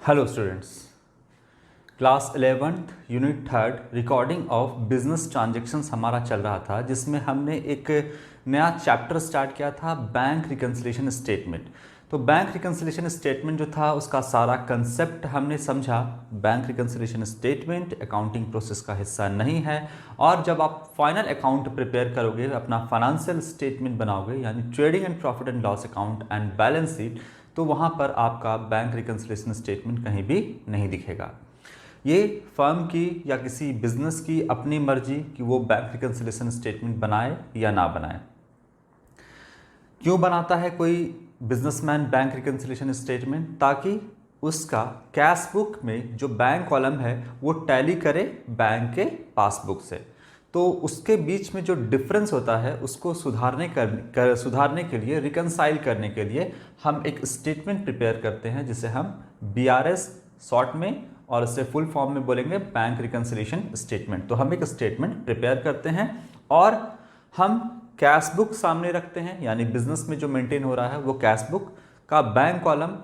Hello students, class 11th unit 3 recording of business transactions हमारा चल रहा था, जिसमें हमने एक नया चैप्टर स्टार्ट किया था, बैंक रिकन्सिलिएशन स्टेटमेंट। तो बैंक रिकन्सिलिएशन स्टेटमेंट जो था उसका सारा कंसेप्ट हमने समझा। Bank reconciliation statement accounting process का हिस्सा नहीं है, और जब आप फाइनल अकाउंट प्रिपेयर करोगे, अपना फाइनेंशियल स्टेटमेंट बनाओगे, यानी trading and profit and loss account and balance sheet, तो वहाँ पर आपका बैंक रिकन्सिलिएशन स्टेटमेंट कहीं भी नहीं दिखेगा। ये फर्म की या किसी बिजनेस की अपनी मर्जी कि वो बैंक रिकन्सिलिएशन स्टेटमेंट बनाए या ना बनाए। क्यों बनाता है कोई बिजनेसमैन बैंक रिकन्सिलिएशन स्टेटमेंट? ताकि उसका कैश बुक में जो बैंक कॉलम है वो टैली करे बैंक के पासबुक से। तो उसके बीच में जो डिफरेंस होता है उसको सुधारने के लिए, रिकनसाइल करने के लिए हम एक स्टेटमेंट प्रिपेयर करते हैं, जिसे हम BRS शॉर्ट में, और इससे फुल फॉर्म में बोलेंगे बैंक रिकन्सिलिएशन स्टेटमेंट। तो हम एक स्टेटमेंट प्रिपेयर करते हैं और हम कैश बुक सामने रखते हैं, यानी बिजनेस में जो मेंटेन हो रहा है वो कैश बुक का बैंक कॉलम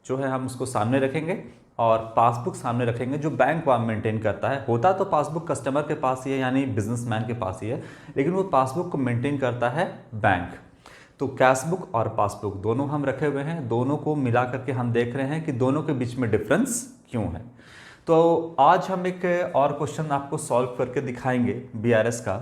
जो है हम उसको सामने रखेंगे, और पासबुक सामने रखेंगे जो बैंक वहाँ मेंटेन करता है। होता तो पासबुक कस्टमर के पास ही है, यानी बिजनेसमैन के पास ही है, लेकिन वो पासबुक को मेंटेन करता है बैंक। तो कैश बुक और पासबुक दोनों हम रखे हुए हैं, दोनों को मिला करके हम देख रहे हैं कि दोनों के बीच में डिफरेंस क्यों है। तो आज हम एक और क्वेश्चन आपको सॉल्व करके दिखाएंगे BRS का,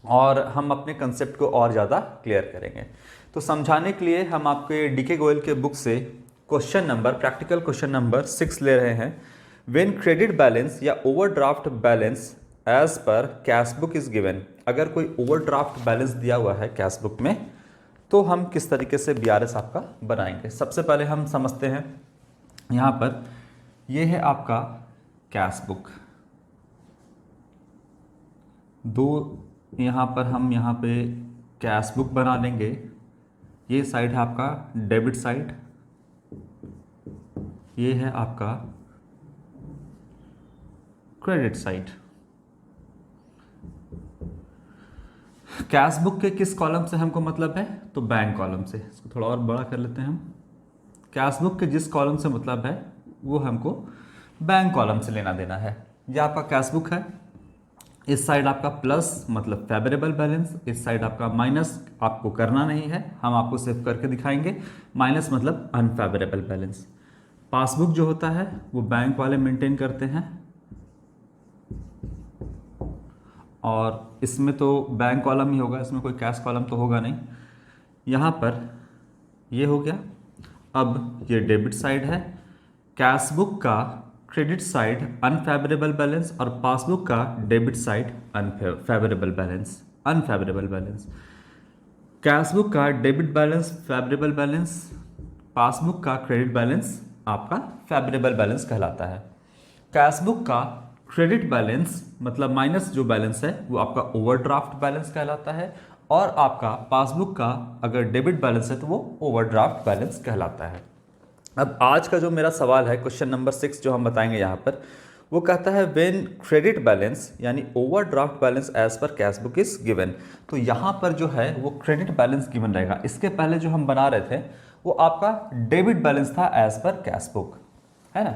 और हम अपने कंसेप्ट को और ज़्यादा क्लियर करेंगे। तो समझाने के लिए हम आपके DK गोयल के बुक से प्रैक्टिकल क्वेश्चन नंबर 6 ले रहे हैं। व्हेन क्रेडिट बैलेंस या overdraft balance as per cash book is given, अगर कोई ओवरड्राफ्ट बैलेंस दिया हुआ है कैश बुक में, तो हम किस तरीके से BRS आपका बनाएंगे। सबसे पहले हम समझते हैं, यहाँ पर ये है आपका कैश बुक, यहाँ पर हम यहाँ पे कैश बुक बना लेंगे। ये साइड है आपका डेबिट साइड, ये है आपका क्रेडिट साइड। कैश बुक के किस कॉलम से हमको मतलब है? तो बैंक कॉलम से। इसको थोड़ा और बड़ा कर लेते हैं हम। कैश बुक के जिस कॉलम से मतलब है वो हमको बैंक कॉलम से लेना देना है। ये आपका कैश बुक है, इस साइड आपका प्लस मतलब फेवरेबल बैलेंस, इस साइड आपका माइनस, आपको करना नहीं है, हम आपको सेव करके दिखाएंगे। माइनस मतलब अनफेवरेबल बैलेंस। पासबुक जो होता है वो बैंक वाले मेंटेन करते हैं, और इसमें तो बैंक कॉलम ही होगा, इसमें कोई कैश कॉलम तो होगा नहीं। यहाँ पर ये हो गया। अब ये डेबिट साइड है, कैश बुक का क्रेडिट साइड अनफेवरेबल बैलेंस और पासबुक का debit side favourable balance. Cash book का debit balance favourable balance, passbook का क्रेडिट बैलेंस आपका फेवरेबल बैलेंस कहलाता है। कैश बुक का क्रेडिट बैलेंस मतलब माइनस जो बैलेंस है वो आपका ओवरड्राफ्ट बैलेंस कहलाता है, और आपका पासबुक का अगर डेबिट बैलेंस है तो वो ओवरड्राफ्ट बैलेंस कहलाता है। अब आज का जो मेरा सवाल है, क्वेश्चन नंबर 6 जो हम बताएंगे यहाँ पर, वो कहता है व्हेन क्रेडिट बैलेंस यानी overdraft balance as per cash book is given. तो यहाँ पर जो है वो क्रेडिट बैलेंस गिवन रहेगा। इसके पहले जो हम बना रहे थे वो आपका डेबिट बैलेंस था एज पर कैश बुक, है ना।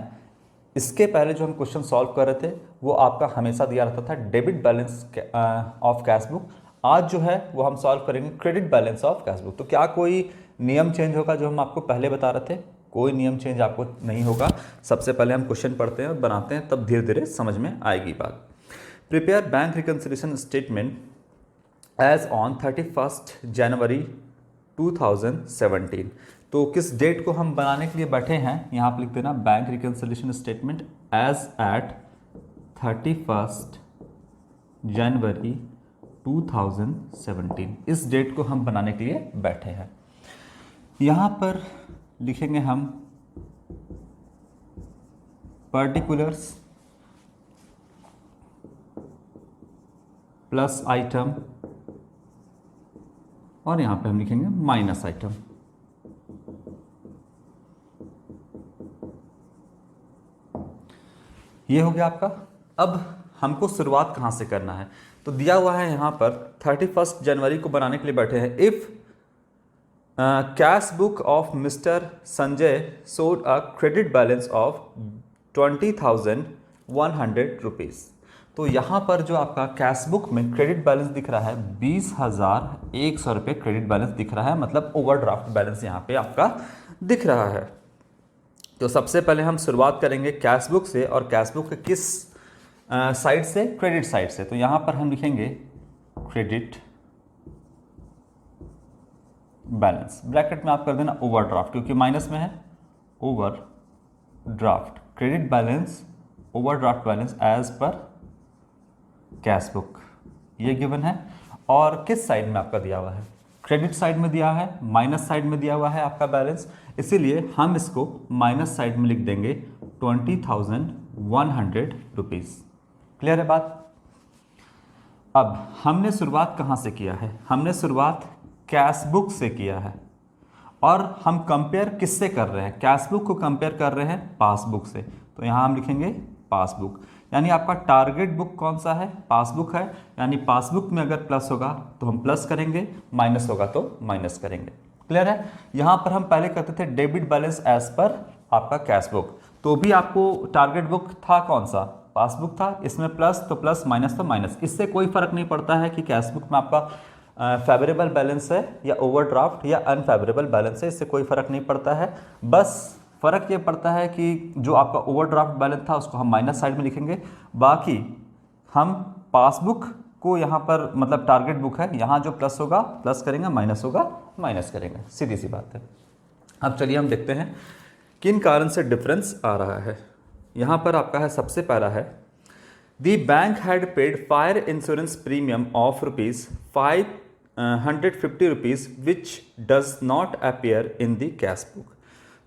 इसके पहले जो हम क्वेश्चन सॉल्व कर रहे थे वो आपका हमेशा दिया रहता था debit balance of cash book. आज जो है वो हम सॉल्व करेंगे credit balance of cash book. तो क्या कोई नियम चेंज होगा जो हम आपको पहले बता रहे थे? कोई नियम चेंज आपको नहीं होगा। सबसे पहले हम क्वेश्चन पढ़ते हैं और बनाते हैं, तब धीरे धीरे समझ में आएगी बात। Prepare bank reconciliation statement as on 31 January 2017। तो किस डेट को हम बनाने के लिए बैठे हैं, यहाँ पर लिख देना bank reconciliation statement as at 31 January 2017। इस डेट को हम बनाने के लिए बैठे हैं। यहाँ पर लिखेंगे हम पर्टिकुलर्स प्लस आइटम, और यहाँ पे हम लिखेंगे माइनस आइटम। ये हो गया आपका। अब हमको शुरुआत कहाँ से करना है? तो दिया हुआ है यहाँ पर 31 जनवरी को बनाने के लिए बैठे हैं। If cash book of mister Sanjay showed a credit balance of 20,100 rupees. तो यहाँ पर जो आपका कैश बुक में क्रेडिट बैलेंस दिख रहा है 20,100 रुपये क्रेडिट बैलेंस दिख रहा है, मतलब ओवरड्राफ्ट बैलेंस यहाँ पे आपका दिख रहा है। तो सबसे पहले हम शुरुआत करेंगे कैश बुक से, और कैश बुक के किस साइड से? क्रेडिट साइड से। तो यहाँ पर हम लिखेंगे क्रेडिट बैलेंस, ब्रैकेट में आप कर देना ओवरड्राफ्ट, क्योंकि माइनस में है। Overdraft credit balance, overdraft balance as per cash book, ये गिवन है। और किस साइड में आपका दिया हुआ है? क्रेडिट साइड में दिया है, माइनस साइड में दिया हुआ है आपका बैलेंस, इसीलिए हम इसको माइनस साइड में लिख देंगे 20,100 रुपीज़। क्लियर है बात? अब हमने शुरुआत कहाँ से किया है? हमने शुरुआत कैश बुक से किया है, और हम कंपेयर किससे कर रहे हैं? कैश बुक को कंपेयर कर रहे हैं पासबुक से। तो यहाँ हम लिखेंगे पासबुक, यानी आपका टारगेट बुक कौन सा है? पासबुक है, यानी पासबुक में अगर प्लस होगा तो हम प्लस करेंगे, माइनस होगा तो माइनस करेंगे। क्लियर है? यहाँ पर हम पहले करते थे डेबिट बैलेंस एज पर आपका कैश बुक, तो भी आपको टारगेट बुक था कौन सा? पासबुक था। इसमें प्लस तो प्लस, माइनस तो माइनस, इससे कोई फर्क नहीं पड़ता है कि कैश बुक में आपका फेवरेबल बैलेंस है या ओवरड्राफ्ट या अनफेवरेबल बैलेंस है, इससे कोई फर्क नहीं पड़ता है। बस फ़र्क ये पड़ता है कि जो आपका ओवरड्राफ्ट बैलेंस था उसको हम माइनस साइड में लिखेंगे, बाकी हम पासबुक को यहाँ पर, मतलब टारगेट बुक है, यहाँ जो प्लस होगा प्लस करेंगे, माइनस होगा माइनस करेंगे, सीधी सी बात है। अब चलिए हम देखते हैं किन कारण से डिफरेंस आ रहा है। यहाँ पर आपका है, सबसे पहला है the bank had paid fire insurance premium of ₹550 rupees which does not appear in the cash book.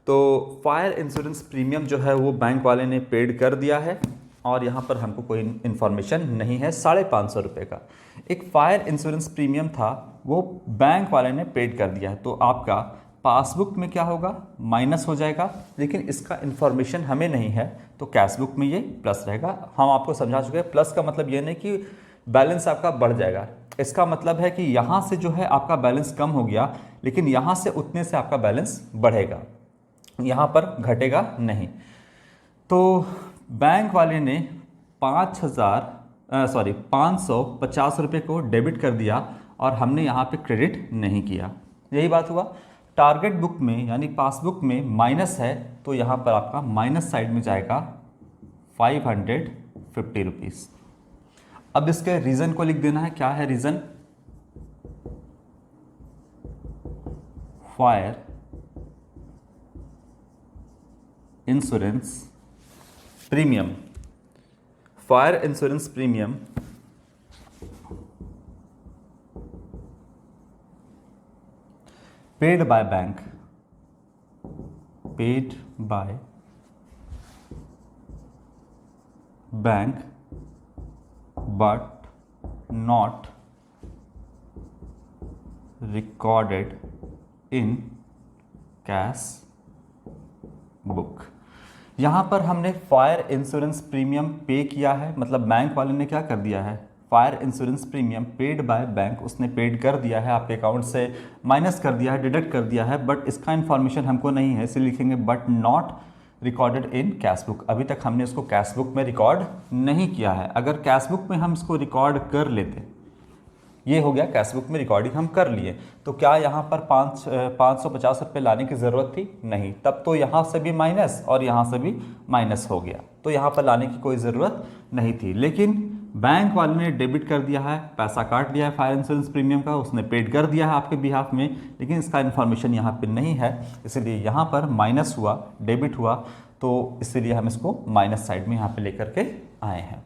तो फायर इंश्योरेंस प्रीमियम जो है वो बैंक वाले ने पेड कर दिया है, और यहाँ पर हमको कोई इन्फॉर्मेशन नहीं है। 550 रुपये का एक फायर इंश्योरेंस प्रीमियम था, वो बैंक वाले ने पेड कर दिया है, तो आपका पासबुक में क्या होगा? माइनस हो जाएगा, लेकिन इसका इन्फॉर्मेशन हमें नहीं है, तो कैश बुक में ये प्लस रहेगा। हम आपको समझा चुके हैं, प्लस का मतलब ये नहीं कि बैलेंस आपका बढ़ जाएगा, इसका मतलब है कि यहाँ से जो है आपका बैलेंस कम हो गया, लेकिन यहाँ से उतने से आपका बैलेंस बढ़ेगा, यहाँ पर घटेगा नहीं। तो बैंक वाले ने 550 रुपये को डेबिट कर दिया, और हमने यहाँ पे क्रेडिट नहीं किया, यही बात हुआ। टारगेट बुक में यानी पासबुक में माइनस है, तो यहाँ पर आपका माइनस साइड में जाएगा 550 रुपीज़। अब इसके रीज़न को लिख देना है। क्या है reason? Fire insurance premium, fire insurance premium paid by bank, paid by bank but not recorded in cash book. यहाँ पर हमने फायर इंश्योरेंस प्रीमियम पे किया है, मतलब बैंक वाले ने क्या कर दिया है? Fire insurance premium paid by bank, उसने पेड कर दिया है, आपके अकाउंट से माइनस कर दिया है, डिडक्ट कर दिया है, बट इसका इन्फॉर्मेशन हमको नहीं है, इसलिए लिखेंगे but not recorded in cash book. अभी तक हमने इसको कैश बुक में रिकॉर्ड नहीं किया है। अगर कैश बुक में हम इसको रिकॉर्ड कर लेते, ये हो गया कैश बुक में रिकॉर्डिंग हम कर लिए, तो क्या यहाँ पर 550 रुपये लाने की ज़रूरत थी? नहीं, तब तो यहाँ से भी माइनस और यहाँ से भी माइनस हो गया, तो यहाँ पर लाने की कोई ज़रूरत नहीं थी। लेकिन बैंक वाले ने डेबिट कर दिया है, पैसा काट लिया है फायर इंश्योरेंस प्रीमियम का, उसने पेड कर दिया है आपके बिहाफ में, लेकिन इसका इन्फॉर्मेशन यहाँ पे नहीं है, इसलिए यहाँ पर माइनस हुआ, डेबिट हुआ, तो इसीलिए हम इसको माइनस साइड में यहाँ पे लेकर के आए हैं।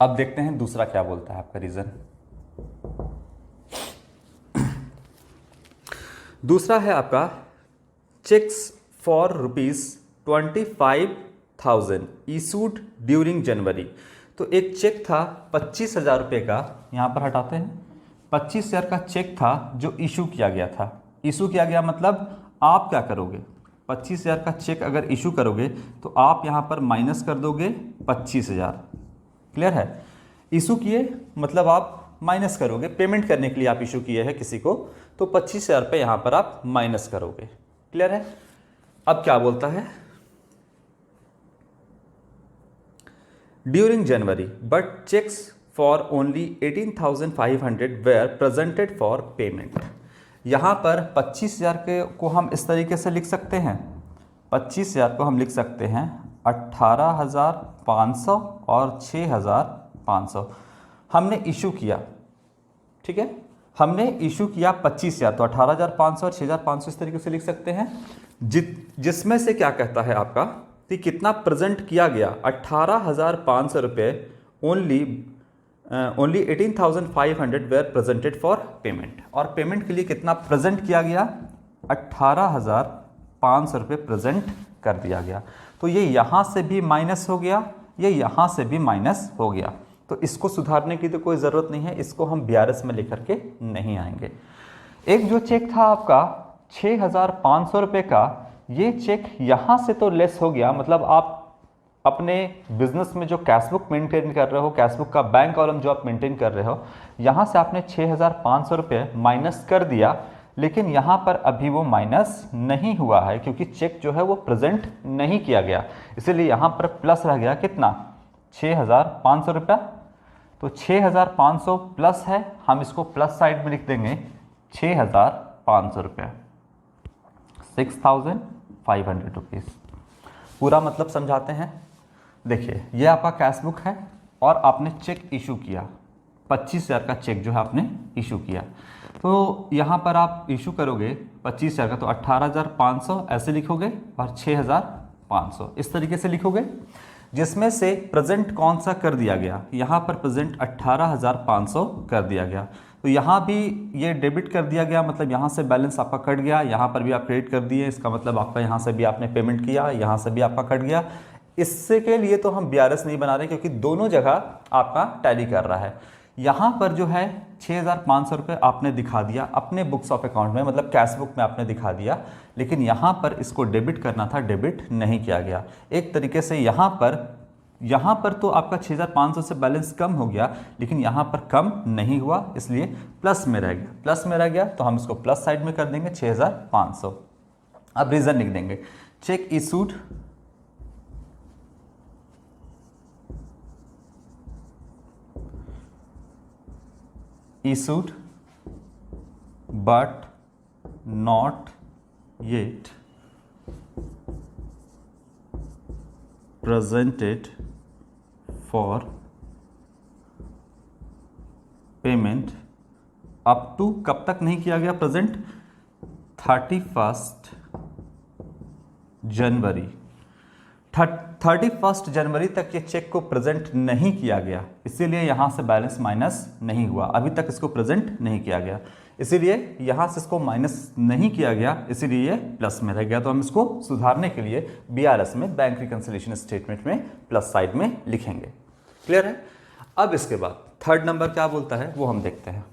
अब देखते हैं दूसरा क्या बोलता है आपका रीज़न। दूसरा है आपका चेक्स फॉर ₹25,000 इशूड ड्यूरिंग जनवरी। तो एक चेक था 25,000 रुपये का, यहाँ पर हटाते हैं, 25,000 का चेक था जो इशू किया गया था। इशू किया गया मतलब आप क्या करोगे? 25,000 का चेक अगर इशू करोगे तो आप यहाँ पर माइनस कर दोगे 25,000। क्लियर है? इशू किए मतलब आप माइनस करोगे, पेमेंट करने के लिए आप इशू किए हैं किसी को, तो 25,000 रुपये यहाँ पर आप माइनस करोगे। क्लियर है? अब क्या बोलता है, during January but cheques for only 18,500 were presented for payment. यहाँ पर 25,000 के को हम इस तरीके से लिख सकते हैं, 25,000 को हम लिख सकते हैं 18,500 और 6,500 हमने इशू किया। ठीक है, हमने इशू किया 25,000, तो 18,500 और 6,500 इस तरीके से लिख सकते हैं। जिसमें से क्या कहता है आपका कि कितना प्रेजेंट किया गया, 18,500 रुपये only 18,500 were presented for payment. और पेमेंट के लिए कितना प्रेजेंट किया गया, 18,500 रुपये प्रेजेंट कर दिया गया। तो ये यहाँ से भी माइनस हो गया, ये यहाँ से भी माइनस हो गया। तो इसको सुधारने की तो कोई ज़रूरत नहीं है, इसको हम BRS में लेकर के नहीं आएंगे। एक जो चेक था आपका 6,500 रुपये का, ये चेक यहाँ से तो लेस हो गया, मतलब आप अपने बिजनेस में जो कैशबुक मेंटेन कर रहे हो, कैशबुक का बैंक कॉलम जो आप मेंटेन कर रहे हो, यहाँ से आपने 6,500 रुपये माइनस कर दिया, लेकिन यहाँ पर अभी वो माइनस नहीं हुआ है क्योंकि चेक जो है वो प्रेजेंट नहीं किया गया, इसीलिए यहाँ पर प्लस रह गया कितना, 6,500 रुपया। तो 6,500 प्लस है, हम इसको प्लस साइड में लिख देंगे 6,500 रुपया, 6,500 रुपीज़। पूरा मतलब समझाते हैं। देखिए, ये आपका कैशबुक है और आपने चेक इशू किया, 25,000 का चेक जो है आपने इशू किया। तो यहाँ पर आप इशू करोगे 25,000 का, तो 18,500 ऐसे लिखोगे और 6,500 इस तरीके से लिखोगे, जिसमें से प्रेजेंट कौन सा कर दिया गया, यहाँ पर प्रेजेंट 18,500 कर दिया गया। तो यहाँ भी ये डेबिट कर दिया गया, मतलब यहाँ से बैलेंस आपका कट गया, यहाँ पर भी आप क्रेडिट कर दिए, इसका मतलब आपका यहाँ से भी आपने पेमेंट किया, यहाँ से भी आपका कट गया। इससे के लिए तो हम BRS नहीं बना रहे क्योंकि दोनों जगह आपका टैली कर रहा है। यहाँ पर जो है 6,500 रुपये आपने दिखा दिया अपने बुक्स ऑफ अकाउंट में, मतलब कैश बुक में आपने दिखा दिया, लेकिन यहाँ पर इसको डेबिट करना था, डेबिट नहीं किया गया। एक तरीके से यहाँ पर तो आपका 6,500 से बैलेंस कम हो गया, लेकिन यहाँ पर कम नहीं हुआ, इसलिए प्लस में रह गया। प्लस में रह गया तो हम इसको प्लस साइड में कर देंगे 6,500। अब रीज़न लिख देंगे, cheque issued but not yet presented for payment up to, कब तक नहीं किया गया प्रेजेंट, 31 जनवरी। 31 जनवरी तक ये चेक को प्रेजेंट नहीं किया गया, इसीलिए यहाँ से बैलेंस माइनस नहीं हुआ, अभी तक इसको प्रेजेंट नहीं किया गया, इसीलिए यहाँ से इसको माइनस नहीं किया गया, इसीलिए ये प्लस में रह गया। तो हम इसको सुधारने के लिए BRS में, बैंक रिकंसिलिएशन स्टेटमेंट में प्लस साइड में लिखेंगे। क्लियर है? अब इसके बाद थर्ड नंबर क्या बोलता है वो हम देखते हैं।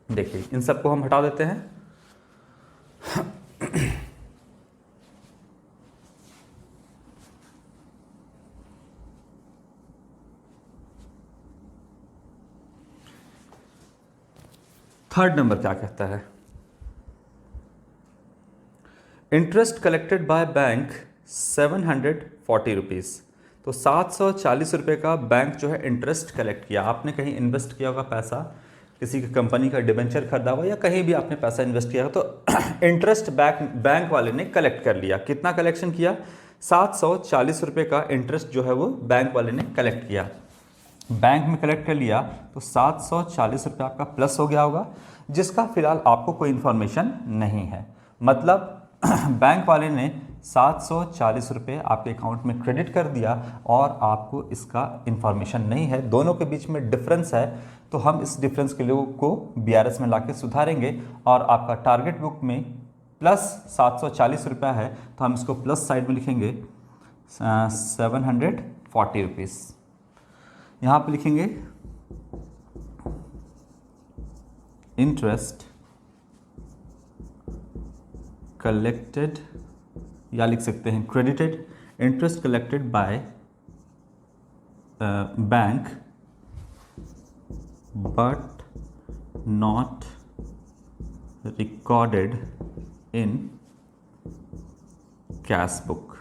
देखिए, इन सबको हम हटा देते हैं। थर्ड नंबर क्या कहता है, interest collected by bank 740 rupees. तो 740 रुपये का बैंक जो है इंटरेस्ट कलेक्ट किया। आपने कहीं इन्वेस्ट किया होगा पैसा, किसी की कंपनी का डिबेंचर खरीदा हुआ या कहीं भी आपने पैसा इन्वेस्ट किया हो, तो इंटरेस्ट बैंक वाले ने कलेक्ट कर लिया। कितना कलेक्शन किया, 740 रुपये का इंटरेस्ट जो है वो बैंक वाले ने कलेक्ट किया, बैंक में कलेक्ट कर लिया। तो 740 रुपये आपका प्लस हो गया होगा, जिसका फिलहाल आपको कोई इन्फॉर्मेशन नहीं है। मतलब बैंक वाले ने 740 रुपये आपके अकाउंट में क्रेडिट कर दिया और आपको इसका इन्फॉर्मेशन नहीं है, दोनों के बीच में डिफरेंस है। तो हम इस डिफरेंस के लोगों को BRS में लाके सुधारेंगे और आपका टारगेट बुक में प्लस 740 रुपया है, तो हम इसको प्लस साइड में लिखेंगे 740 रुपीज़। यहाँ पे लिखेंगे इंटरेस्ट कलेक्टेड, या लिख सकते हैं credited, interest collected by bank but not recorded in cash book.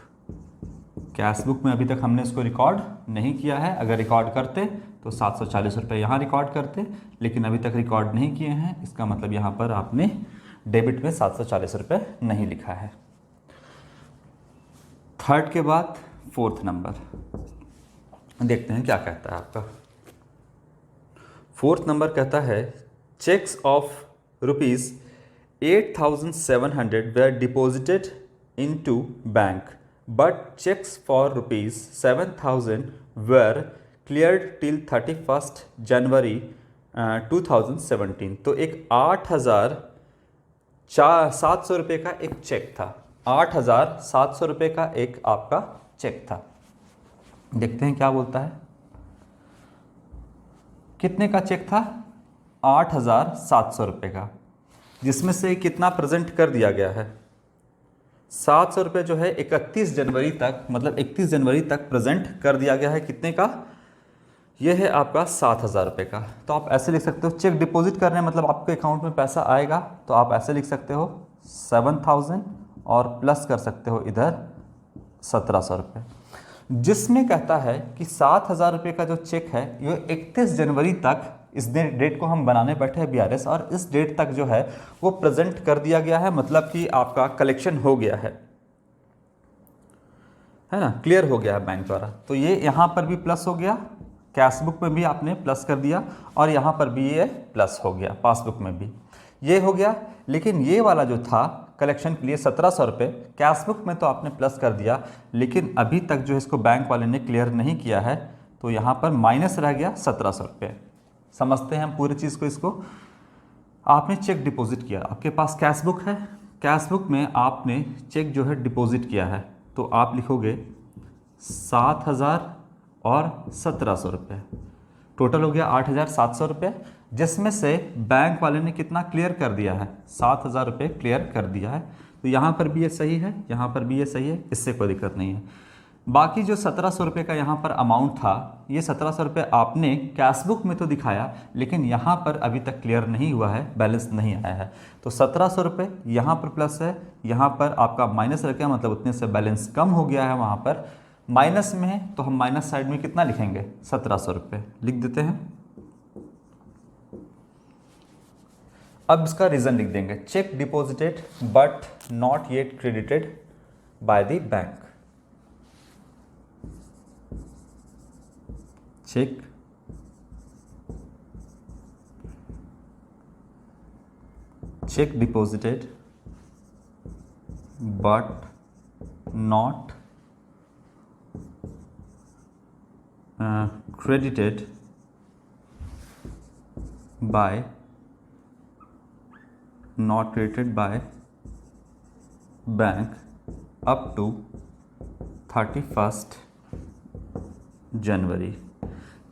Cash book में अभी तक हमने इसको रिकॉर्ड नहीं किया है। अगर रिकॉर्ड करते तो 740 रुपये यहाँ रिकॉर्ड करते, लेकिन अभी तक रिकॉर्ड नहीं किए हैं। इसका मतलब यहाँ पर आपने डेबिट में 740 रुपये नहीं लिखा है। थर्ड के बाद फोर्थ नंबर देखते हैं क्या कहता है आपका। फोर्थ नंबर कहता है checks of ₹8,700 were deposited into bank but checks for ₹7,000 were cleared till 31st January 2017। तो एक 8,700 रुपये का एक चेक था। 8,700 रुपये का एक आपका चेक था। देखते हैं क्या बोलता है। कितने का चेक था? 8,700 रुपये का, जिसमें से कितना प्रेजेंट कर दिया गया है? 700 रुपये जो है 31 जनवरी तक, मतलब 31 जनवरी तक प्रेजेंट कर दिया गया है। कितने का? यह है आपका 7,000 रुपये का। तो आप ऐसे लिख सकते हो, चेक डिपॉजिट कर रहे हैं मतलब आपके अकाउंट में पैसा आएगा, तो आप ऐसे लिख सकते हो 7,000 और प्लस कर सकते हो इधर 1,700 रुपये, जिसमें कहता है कि 7,000 रुपये का जो चेक है ये 31 जनवरी तक, इस डेट को हम बनाने बैठे हैं BRS, और इस डेट तक जो है वो प्रेजेंट कर दिया गया है, मतलब कि आपका कलेक्शन हो गया है ना, क्लियर हो गया है बैंक द्वारा। तो ये यहाँ पर भी प्लस हो गया, कैश बुक में भी आपने प्लस कर दिया, और यहाँ पर भी ये प्लस हो गया, पासबुक में भी ये हो गया। लेकिन ये वाला जो था कलेक्शन के लिए 1,700 रुपये, कैश बुक में तो आपने प्लस कर दिया, लेकिन अभी तक जो इसको बैंक वाले ने क्लियर नहीं किया है, तो यहाँ पर माइनस रह गया 1,700 रुपये। समझते हैं हम पूरी चीज़ को। इसको आपने चेक डिपॉजिट किया, आपके पास कैश बुक है, कैश बुक में आपने चेक जो है डिपॉजिट किया है, तो आप लिखोगे 7,000 और 1,700 रुपये, टोटल हो गया 8,700 रुपये, जिसमें से बैंक वाले ने कितना क्लियर कर दिया है? 7,000 रुपये क्लियर कर दिया है। तो यहाँ पर भी ये सही है, यहाँ पर भी ये सही है, इससे कोई दिक्कत नहीं है। बाकी जो 1,700 रुपये का यहाँ पर अमाउंट था, ये 1,700 रुपये आपने कैश बुक में तो दिखाया, लेकिन यहाँ पर अभी तक क्लियर नहीं हुआ है, बैलेंस नहीं आया है। तो 1,700 रुपये यहाँ पर प्लस है, यहाँ पर आपका माइनस रह गया, मतलब उतने से बैलेंस कम हो गया है। वहाँ पर माइनस में है, तो हम माइनस साइड में कितना लिखेंगे? 1,700 रुपये लिख देते हैं। अब इसका रीज़न लिख देंगे, check deposited but not yet credited by the bank. Check deposited but not credited by bank up to 31st January.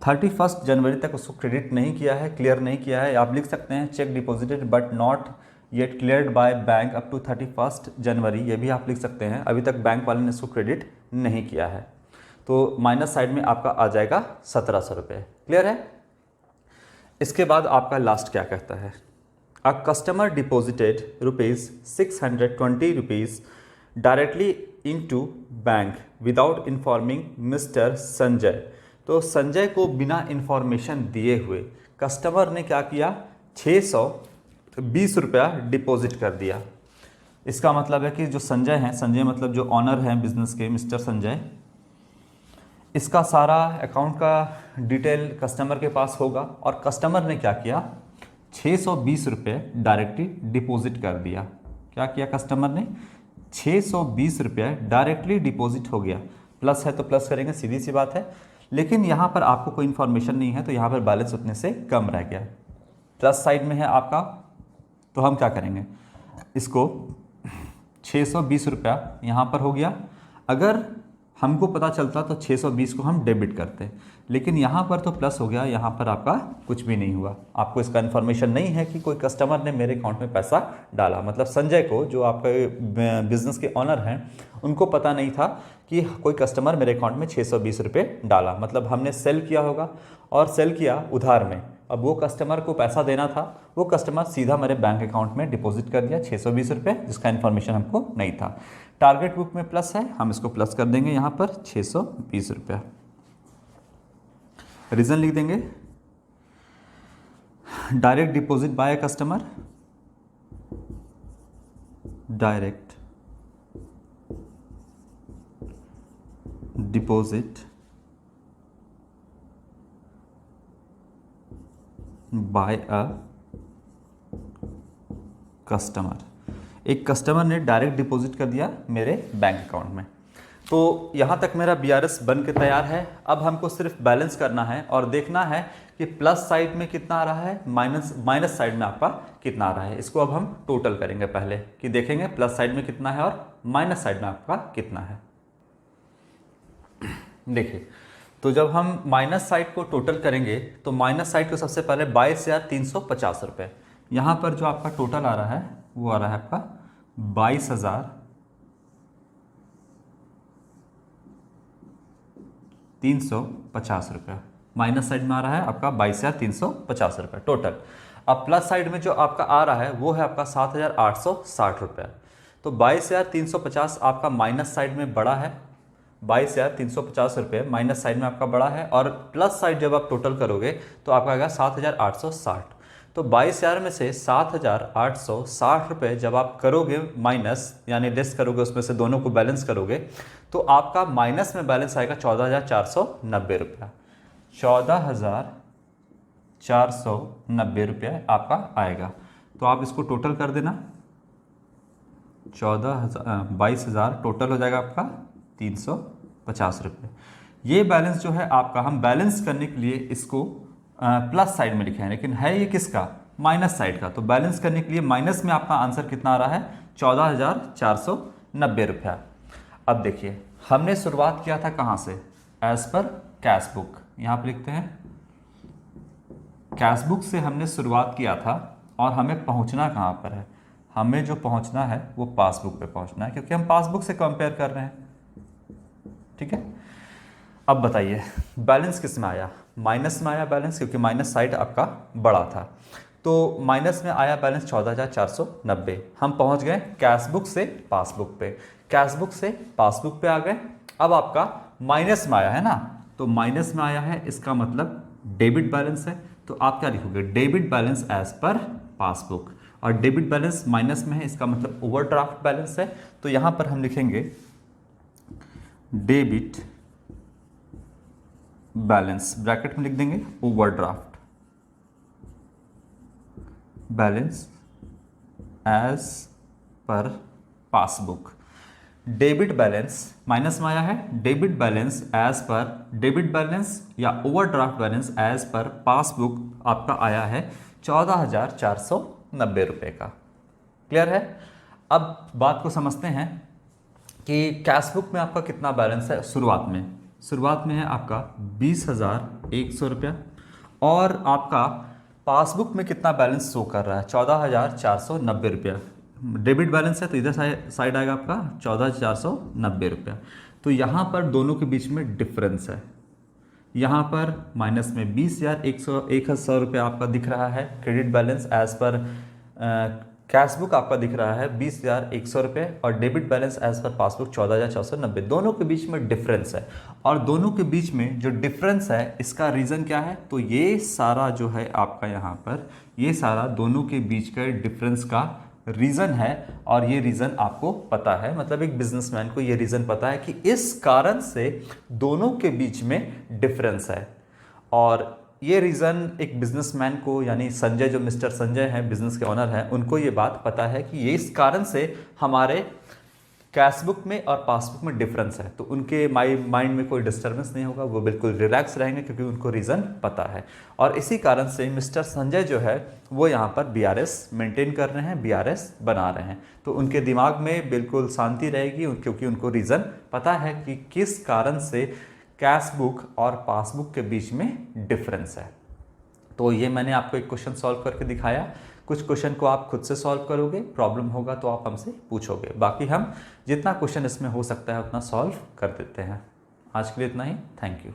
31st जनवरी तक उसको क्रेडिट नहीं किया है, क्लियर नहीं किया है। आप लिख सकते हैं cheque deposited but not yet cleared by bank up to 31st January, ये भी आप लिख सकते हैं। अभी तक बैंक वाले ने इसको क्रेडिट नहीं किया है, तो माइनस साइड में आपका आ जाएगा 1,700 रुपये। क्लियर है? इसके बाद आपका लास्ट क्या कहता है? A customer deposited ₹620 directly into bank without informing mister Sanjay. तो संजय को बिना इन्फॉर्मेशन दिए हुए कस्टमर ने क्या किया? 620 रुपया डिपॉजिट कर दिया। इसका मतलब है कि जो संजय हैं, संजय मतलब जो ऑनर हैं बिजनेस के, मिस्टर संजय, इसका सारा अकाउंट का डिटेल कस्टमर के पास होगा, और कस्टमर ने क्या किया? 620 रुपये डायरेक्टली डिपॉजिट कर दिया। क्या किया कस्टमर ने? 620 रुपये डायरेक्टली डिपॉजिट हो गया। प्लस है तो प्लस करेंगे, सीधी सी बात है, लेकिन यहाँ पर आपको कोई इन्फॉर्मेशन नहीं है, तो यहाँ पर बैलेंस उतने से कम रह गया। प्लस साइड में है आपका, तो हम क्या करेंगे? इसको 620 रुपया यहाँ पर हो गया। अगर हमको पता चलता तो 620 को हम डेबिट करते, लेकिन यहाँ पर तो प्लस हो गया, यहाँ पर आपका कुछ भी नहीं हुआ। आपको इसका इन्फॉर्मेशन नहीं है कि कोई कस्टमर ने मेरे अकाउंट में पैसा डाला, मतलब संजय को, जो आपके बिजनेस के ऑनर हैं, उनको पता नहीं था कि कोई कस्टमर मेरे अकाउंट में 620 रुपये डाला। मतलब हमने सेल किया होगा, और सेल किया उधार में, अब वो कस्टमर को पैसा देना था, वो कस्टमर सीधा मेरे बैंक अकाउंट में डिपॉजिट कर दिया 620 रुपये, जिसका इन्फॉर्मेशन हमको नहीं था। टारगेट बुक में प्लस है, हम इसको प्लस कर देंगे यहाँ पर 620 रुपया। रीज़न लिख देंगे, direct deposit by customer, direct deposit by a customer. एक कस्टमर ने डायरेक्ट डिपॉजिट कर दिया मेरे बैंक अकाउंट में। तो यहाँ तक मेरा BRS बन के तैयार है। अब हमको सिर्फ बैलेंस करना है और देखना है कि प्लस साइड में कितना आ रहा है, माइनस साइड में आपका कितना आ रहा है। इसको अब हम टोटल करेंगे पहले, कि देखेंगे प्लस साइड में कितना है और माइनस साइड में आपका कितना है। देखिए, तो जब हम माइनस साइड को टोटल करेंगे तो माइनस साइड को सबसे पहले 22,350 रुपये, यहाँ पर जो आपका टोटल आ रहा है वो आ रहा है आपका 22,350 रुपया। माइनस साइड में आ रहा है आपका 22,350 रुपये टोटल। अब प्लस साइड में जो आपका आ रहा है वो है आपका 7,860 रुपया। तो 22,350 आपका माइनस साइड में बड़ा है, 22,350 रुपये माइनस साइड में आपका बड़ा है, और प्लस साइड जब आप टोटल करोगे तो आपका आएगा 7,860। तो 22,000 में से 7,860 रुपये जब आप करोगे माइनस, यानी लेस करोगे, उसमें से दोनों को बैलेंस करोगे, तो आपका माइनस में बैलेंस आएगा 14,490 रुपया। 14,490 रुपया आपका आएगा। तो आप इसको टोटल कर देना, 22,000 टोटल हो जाएगा आपका 350 रुपये। ये बैलेंस जो है आपका, हम बैलेंस करने के लिए इसको प्लस साइड में लिखे हैं, लेकिन है ये किसका, माइनस साइड का। तो बैलेंस करने के लिए माइनस में आपका आंसर कितना आ रहा है, 14,490 रुपया। अब देखिए, हमने शुरुआत किया था कहाँ से, एज पर कैश बुक। यहाँ पर लिखते हैं कैश बुक से हमने शुरुआत किया था, और हमें पहुँचना कहाँ पर है, हमें जो पहुँचना है वो पासबुक पे पहुँचना है, क्योंकि हम पासबुक से कंपेयर कर रहे हैं। ठीक है, अब बताइए बैलेंस किस में आया, माइनस में आया बैलेंस, क्योंकि माइनस साइड आपका बड़ा था। तो माइनस में आया बैलेंस 14,490। हम पहुंच गए कैश बुक से पासबुक पे, कैश बुक से पासबुक पे आ गए। अब आपका माइनस में आया है ना, तो माइनस में आया है, इसका मतलब डेबिट बैलेंस है। तो आप क्या लिखोगे, debit balance as per passbook, और डेबिट बैलेंस माइनस में है, इसका मतलब ओवरड्राफ्ट बैलेंस है। तो यहां पर हम लिखेंगे डेबिट बैलेंस, ब्रैकेट में लिख देंगे overdraft balance as per passbook. Debit balance minus में आया है, debit balance as per, debit balance या overdraft balance as per passbook आपका आया है 14,490 रुपये का। क्लियर है। अब बात को समझते हैं कि कैश बुक में आपका कितना बैलेंस है। शुरुआत में है आपका 20,100 रुपया, और आपका पासबुक में कितना बैलेंस शो कर रहा है, 14,490 रुपया। डेबिट बैलेंस है तो इधर साइड आएगा आपका 14,490 रुपया। तो यहाँ पर दोनों के बीच में डिफरेंस है, यहाँ पर माइनस में 20,100 रुपया आपका दिख रहा है credit balance as per cash book आपका दिख रहा है 20,100 रुपये, और debit balance as per passbook 14,490। दोनों के बीच में डिफरेंस है, और दोनों के बीच में जो डिफरेंस है इसका रीज़न क्या है, तो ये सारा जो है आपका यहाँ पर, ये सारा दोनों के बीच का डिफरेंस का रीज़न है। और ये रीज़न आपको पता है, मतलब एक बिजनेसमैन को ये रीज़न पता है कि इस कारण से दोनों के बीच में डिफरेंस है। और ये रीज़न एक बिजनेसमैन को, यानी संजय, जो मिस्टर संजय हैं, बिजनेस के ऑनर हैं, उनको ये बात पता है कि ये इस कारण से हमारे कैश बुक में और पासबुक में डिफरेंस है। तो उनके माइंड में कोई डिस्टर्बेंस नहीं होगा, वो बिल्कुल रिलैक्स रहेंगे, क्योंकि उनको रीज़न पता है। और इसी कारण से मिस्टर संजय जो है वो यहाँ पर BRS मेंटेन कर रहे हैं, BRS बना रहे हैं। तो उनके दिमाग में बिल्कुल शांति रहेगी, क्योंकि उनको रीज़न पता है कि किस कारण से कैश बुक और पासबुक के बीच में डिफरेंस है। तो ये मैंने आपको एक क्वेश्चन सॉल्व करके दिखाया। कुछ क्वेश्चन को आप खुद से सॉल्व करोगे, प्रॉब्लम होगा तो आप हमसे पूछोगे, बाकी हम जितना क्वेश्चन इसमें हो सकता है उतना सॉल्व कर देते हैं। आज के लिए इतना ही, थैंक यू।